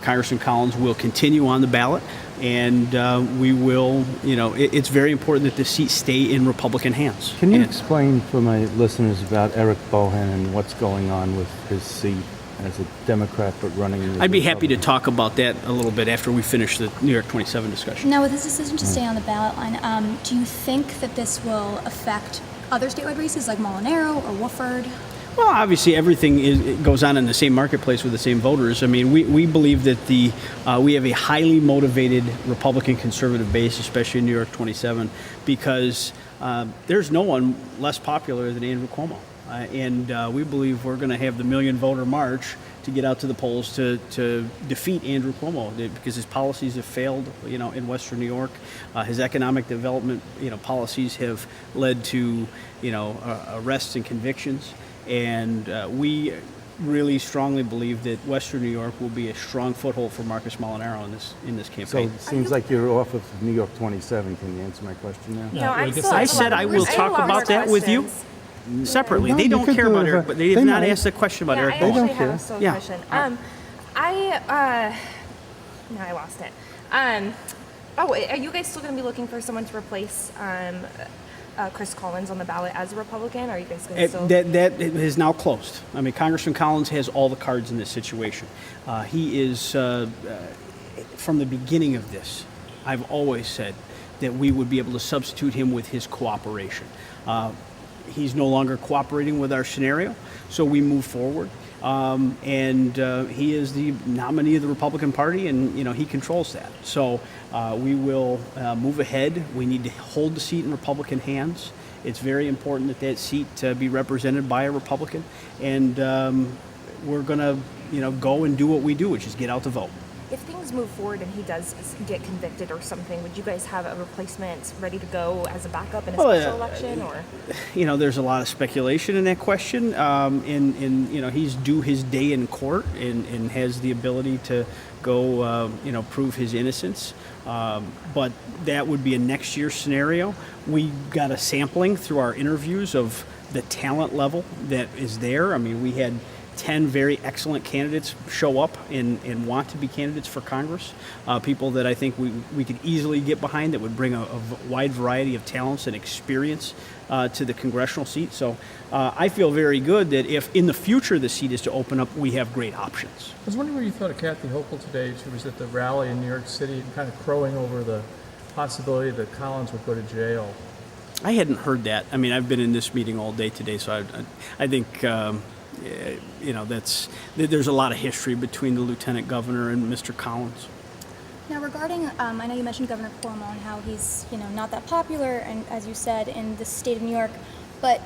Congressman Collins will continue on the ballot, and we will, it's very important that the seat stay in Republican hands. Can you explain for my listeners about Eric Bohan and what's going on with his seat as a Democrat but running? I'd be happy to talk about that a little bit after we finish the New York 27 discussion. Now, with his decision to stay on the ballot line, do you think that this will affect other statewide races like Molinaro or Wofford? Well, obviously, everything goes on in the same marketplace with the same voters. I mean, we believe that we have a highly motivated Republican conservative base, especially in New York 27, because there's no one less popular than Andrew Cuomo. And we believe we're going to have the million voter march to get out to the polls to defeat Andrew Cuomo, because his policies have failed, in Western New York. His economic development, policies have led to, arrests and convictions. And we really strongly believe that Western New York will be a strong foothold for Marcus Molinaro in this campaign. So it seems like you're off of New York 27. Can you answer my question now? No, I said I will talk about that with you separately. No, they don't care about Eric, but they have not might. asked a question about Eric. I They don't actually have a care. question. No, I lost it. Are you guys still going to be looking for someone to replace Chris Collins on the ballot as a Republican? Or are you guys going to still? That is now closed. I mean, Congressman Collins has all the cards in this situation. He is, from the beginning of this, I've always said that we would be able to substitute him with his cooperation. He's no longer cooperating with our scenario, so we move forward. He is the nominee of the Republican Party, and he controls that. So we will move ahead. We need to hold the seat in Republican hands. It's very important that seat be represented by a Republican, and we're going to go and do what we do, which is get out the vote. If things move forward and he does get convicted or something, would you guys have a replacement ready to go as a backup in a special election? Or there's a lot of speculation in that question. He's due his day in court and has the ability to go, prove his innocence. But that would be a next year scenario. We got a sampling through our interviews of the talent level that is there. I mean, we had 10 very excellent candidates show up and want to be candidates for Congress, people that I think we could easily get behind, that would bring a wide variety of talents and experience to the congressional seat. So I feel very good that if in the future the seat is to open up, we have great options. I was wondering what you thought of Kathy Hochul today. She was at the rally in New York City and kind of crowing over the possibility that Collins would go to jail. I hadn't heard that. I mean, I've been in this meeting all day today, so I think there's a lot of history between the Lieutenant Governor and Mr. Collins. Now, regarding, I know you mentioned Governor Cuomo and how he's, not that popular, and as you said, in the state of New York, but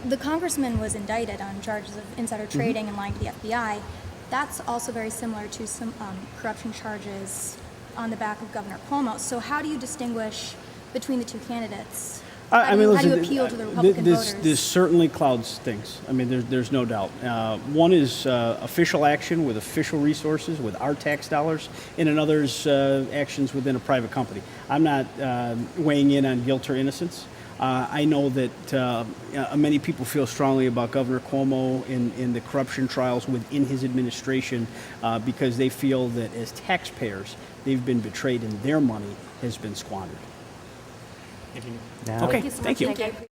the congressman was indicted on charges of insider trading and lying to the FBI. That's also very similar to some corruption charges on the back of Governor Cuomo. So how do you distinguish between the two candidates? How do you appeal to the Republican voters? This certainly clouds things. I mean, there's no doubt. One is official action with official resources, with our tax dollars, and another is actions within a private company. I'm not weighing in on guilt or innocence. I know that many people feel strongly about Governor Cuomo in the corruption trials within his administration because they feel that as taxpayers, they've been betrayed and their money has been squandered. Now, Okay, Thank you so thank much, you. Nick.